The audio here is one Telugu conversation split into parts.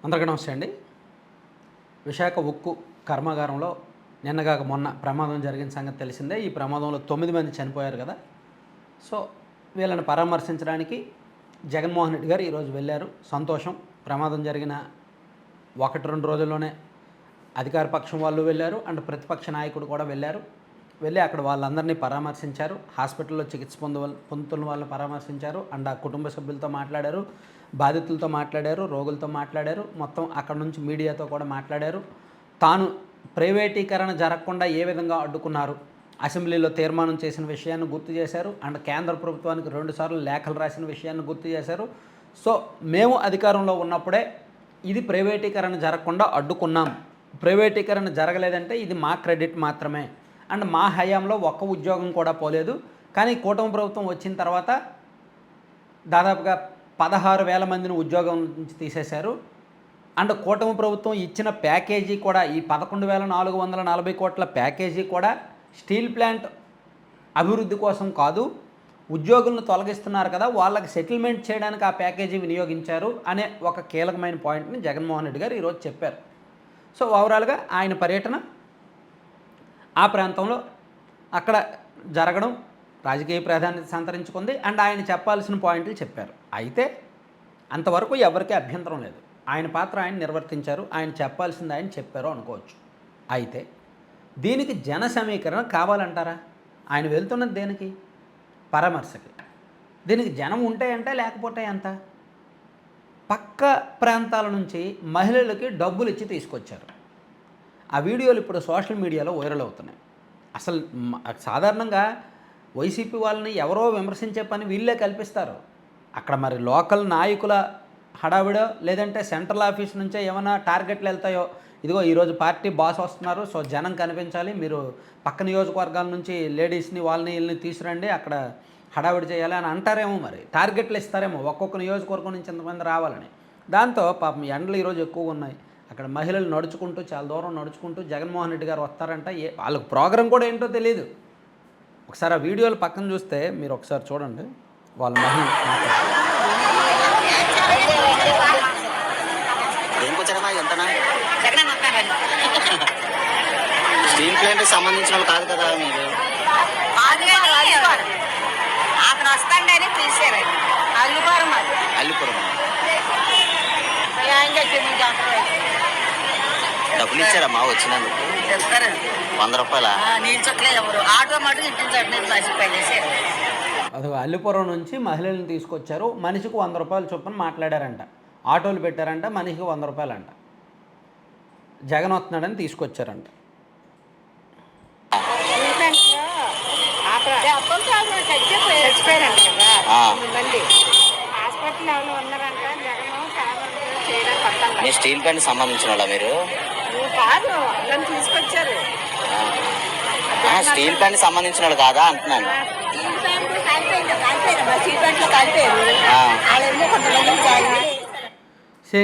అందరికీ నమస్తే అండి. విశాఖ ఉక్కు కర్మాగారంలో నిన్నగాక మొన్న ప్రమాదం జరిగిన సంగతి తెలిసిందే. ఈ ప్రమాదంలో 9 మంది చనిపోయారు కదా. సో వీళ్ళని పరామర్శించడానికి జగన్మోహన్ రెడ్డి గారు ఈరోజు వెళ్ళారు. సంతోషం. ప్రమాదం జరిగిన 1-2 రోజుల్లోనే అధికార పక్షం వాళ్ళు వెళ్ళారు అండ్ ప్రతిపక్ష నాయకుడు కూడా వెళ్ళారు. వెళ్ళి అక్కడ వాళ్ళందరినీ పరామర్శించారు. హాస్పిటల్లో చికిత్స పొందుతున్న వాళ్ళని పరామర్శించారు అండ్ ఆ కుటుంబ సభ్యులతో మాట్లాడారు, బాధితులతో మాట్లాడారు, రోగులతో మాట్లాడారు, మొత్తం అక్కడ నుంచి మీడియాతో కూడా మాట్లాడారు. తాను ప్రైవేటీకరణ జరగకుండా ఏ విధంగా అడ్డుకున్నారు, అసెంబ్లీలో తీర్మానం చేసిన విషయాన్ని గుర్తు చేశారు అండ్ కేంద్ర ప్రభుత్వానికి 2 సార్లు లేఖలు రాసిన విషయాన్ని గుర్తు చేశారు. సో మేము అధికారంలో ఉన్నప్పుడే ఇది ప్రైవేటీకరణ జరగకుండా అడ్డుకున్నాం, ప్రైవేటీకరణ జరగలేదంటే ఇది మా క్రెడిట్ మాత్రమే అండ్ మా హయాంలో ఒక్క ఉద్యోగం కూడా పోలేదు. కానీ కూటమి ప్రభుత్వం వచ్చిన తర్వాత దాదాపుగా 16,000 మందిని ఉద్యోగం నుంచి తీసేశారు అండ్ కూటమి ప్రభుత్వం ఇచ్చిన ప్యాకేజీ కూడా ఈ 11,440 కోట్ల ప్యాకేజీ కూడా స్టీల్ ప్లాంట్ అభివృద్ధి కోసం కాదు, ఉద్యోగులను తొలగిస్తున్నారు కదా వాళ్ళకి సెటిల్మెంట్ చేయడానికి ఆ ప్యాకేజీ వినియోగించారు అనే ఒక కీలకమైన పాయింట్ని జగన్మోహన్ రెడ్డి గారు ఈరోజు చెప్పారు. సో ఓవరాల్గా ఆయన పర్యటన ఆ ప్రాంతంలో అక్కడ జరగడం రాజకీయ ప్రాధాన్యత సంతరించుకుంది అండ్ ఆయన చెప్పాల్సిన పాయింట్లు చెప్పారు. అయితే అంతవరకు ఎవరికీ అభ్యంతరం లేదు. ఆయన పాత్ర ఆయన నిర్వర్తించారు, ఆయన చెప్పాల్సింది ఆయన చెప్పారు అనుకోవచ్చు. అయితే దీనికి జన సమీకరణ కావాలంటారా? ఆయన వెళ్తున్నది దేనికి? పరామర్శకి. దీనికి జనం ఉంటే అంటే లేకపోతే ఎంత? పక్క ప్రాంతాల నుంచి మహిళలకి డబ్బులు ఇచ్చి తీసుకొచ్చారు. ఆ వీడియోలు ఇప్పుడు సోషల్ మీడియాలో వైరల్ అవుతున్నాయి. అసలు సాధారణంగా వైసీపీ వాళ్ళని ఎవరో విమర్శించే పని వీళ్ళే కల్పిస్తారు. అక్కడ మరి లోకల్ నాయకుల హడావిడో లేదంటే సెంట్రల్ ఆఫీస్ నుంచే ఏమైనా టార్గెట్లు వెళ్తాయో, ఇదిగో ఈరోజు పార్టీ బాస్ వస్తున్నారు, సో జనం కనిపించాలి, మీరు పక్క నియోజకవర్గాల నుంచి లేడీస్ని వాళ్ళని వీళ్ళని తీసుకురండి, అక్కడ హడావిడి చేయాలి అని అంటారేమో. మరి టార్గెట్లు ఇస్తారేమో ఒక్కొక్క నియోజకవర్గం నుంచి ఇంతమంది రావాలని. దాంతో పాపం ఎండలు ఈరోజు ఎక్కువగా ఉన్నాయి. అక్కడ మహిళలు నడుచుకుంటూ చాలా దూరం నడుచుకుంటూ జగన్మోహన్ రెడ్డి గారు వస్తారంట. వాళ్ళకి ప్రోగ్రాం కూడా ఏంటో తెలియదు. ఒకసారి ఆ వీడియోలు పక్కన చూస్తే మీరు ఒకసారి చూడండి. వాళ్ళ మహిళ స్టీల్ ప్లాంట్ సంబంధించిన వాళ్ళు కాదు కదా మీరు. అక్కడ వస్తాండి తీసారండి. అల్లుపురం అల్లిపురం డబ్బులు ఇచ్చారమ్మా వచ్చినందుకు? 100 రూపాయలా? నీళ్ళు చుక్కలే ఎవరు ఆటో మటుకు ఇప్పించండి. అది అల్లిపురం నుంచి మహిళలను తీసుకొచ్చారు. మనిషికి 100 రూపాయలు చొప్పున మాట్లాడారంట. ఆటోలు పెట్టారంట, మనిషికి 100 రూపాయలు అంట. జగన్ వస్తున్నాడని తీసుకొచ్చారంట. మీరు స్టీల్ ప్లాంట్ సంబంధించిన వాళ్ళ? మీరు తీసుకొచ్చారు. స్టీల్ ప్లాంట్ సంబంధించిన వాళ్ళు కాదా అంటున్నాను.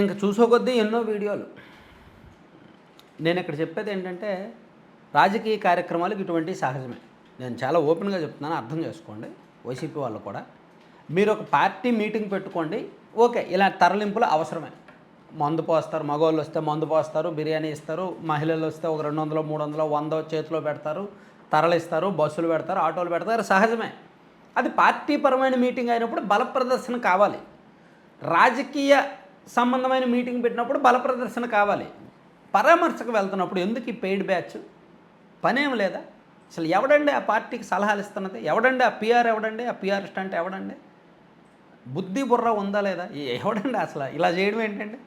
ఇంక చూసోకొద్దీ ఎన్నో వీడియోలు. నేను ఇక్కడ చెప్పేది ఏంటంటే రాజకీయ కార్యక్రమాలకు ఇటువంటి సహజమే. నేను చాలా ఓపెన్గా చెప్తున్నాను, అర్థం చేసుకోండి. వైసీపీ వాళ్ళు కూడా మీరు ఒక పార్టీ మీటింగ్ పెట్టుకోండి, ఓకే, ఇలా తరలింపులు అవసరమే. మందు పోస్తారు, మగవాళ్ళు వస్తే మందు పోస్తారు, బిర్యానీ ఇస్తారు, మహిళలు వస్తే ఒక 200, 300, 100 చేతిలో పెడతారు, తరలిస్తారు, బస్సులు పెడతారు, ఆటోలు పెడతారు, సహజమే. అది పార్టీ పరమైన మీటింగ్ అయినప్పుడు బల ప్రదర్శన కావాలి. రాజకీయ సంబంధమైన మీటింగ్ పెట్టినప్పుడు బల ప్రదర్శన కావాలి. పరామర్శకు వెళ్తున్నప్పుడు ఎందుకు ఈ పెయిడ్ బ్యాచ్? పనేం లేదా? అసలు ఎవడండి ఆ పార్టీకి సలహాలు ఇస్తున్నది? ఎవడండి ఆ పిఆర్? ఎవడండి ఆ పిఆర్ స్టంట్? ఎవడండి? బుద్ధి బుర్ర ఉందా లేదా? ఎవడండి అసలు ఇలా చేయడం ఏంటండి?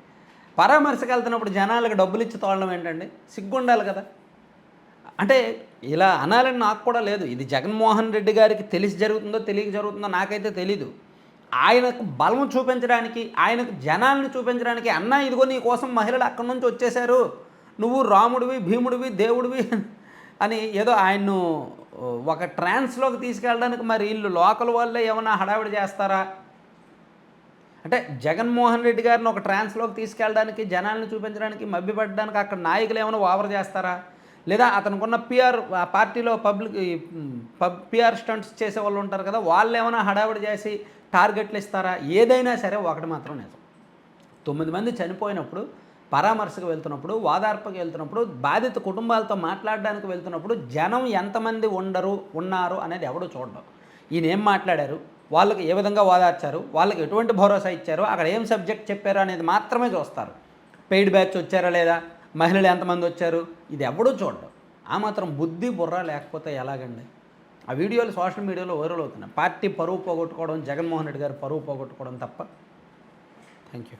పరామర్శకు వెళ్తున్నప్పుడు జనాలకు డబ్బులు ఇచ్చి తోడడం ఏంటండి? సిగ్గుండాలి కదా. అంటే ఇలా అనాలని నాకు కూడా లేదు. ఇది జగన్మోహన్ రెడ్డి గారికి తెలిసి జరుగుతుందో తెలియక జరుగుతుందో నాకైతే తెలీదు. ఆయనకు బలం చూపించడానికి, ఆయనకు జనాల్ని చూపించడానికి, అన్న ఇదిగో నీ కోసం మహిళలు అక్కడి నుంచి వచ్చేశారు, నువ్వు రాముడివి, భీముడివి, దేవుడివి అని ఏదో ఆయన్ను ఒక ట్రాన్స్లోకి తీసుకెళ్ళడానికి మరి వీళ్ళు లోకల్ వాళ్ళే ఏమైనా హడావిడి చేస్తారా? అంటే జగన్మోహన్ రెడ్డి గారిని ఒక ట్రాన్స్లోకి తీసుకెళ్ళడానికి, జనాల్ని చూపించడానికి, మభ్యపెట్టడానికి అక్కడ నాయకులు ఏమైనా ఓవర్ చేస్తారా? లేదా అతనుకున్న పిఆర్ పార్టీలో పిఆర్ స్టంట్స్ చేసే వాళ్ళు ఉంటారు కదా, వాళ్ళు ఏమైనా హడావిడి చేసి టార్గెట్లు ఇస్తారా? ఏదైనా సరే ఒకటి మాత్రం నిజం, 9 మంది చనిపోయినప్పుడు పరామర్శకు వెళ్తున్నప్పుడు, ఓదార్పుకి వెళ్తున్నప్పుడు, బాధిత కుటుంబాలతో మాట్లాడడానికి వెళ్తున్నప్పుడు జనం ఎంతమంది ఉన్నారు అనేది ఎవడూ చూడడం. ఈయన ఏం మాట్లాడారు, వాళ్ళకి ఏ విధంగా ఓదార్చారు, వాళ్ళకి ఎటువంటి భరోసా ఇచ్చారు, అక్కడ ఏం సబ్జెక్ట్ చెప్పారు అనేది మాత్రమే చూస్తారు. పెయిడ్ బ్యాచ్ వచ్చారా లేదా, మహిళలు ఎంతమంది వచ్చారు, ఇది ఎవడూ చూడడం. ఆ మాత్రం బుద్ధి బుర్ర లేకపోతే ఎలాగండి? ఆ వీడియోలు సోషల్ మీడియాలో వైరల్ అవుతున్నాయి. పార్టీ పరువు పోగొట్టుకోవడం, జగన్మోహన్ రెడ్డి గారు పరువు పోగొట్టుకోవడం తప్ప. Thank you.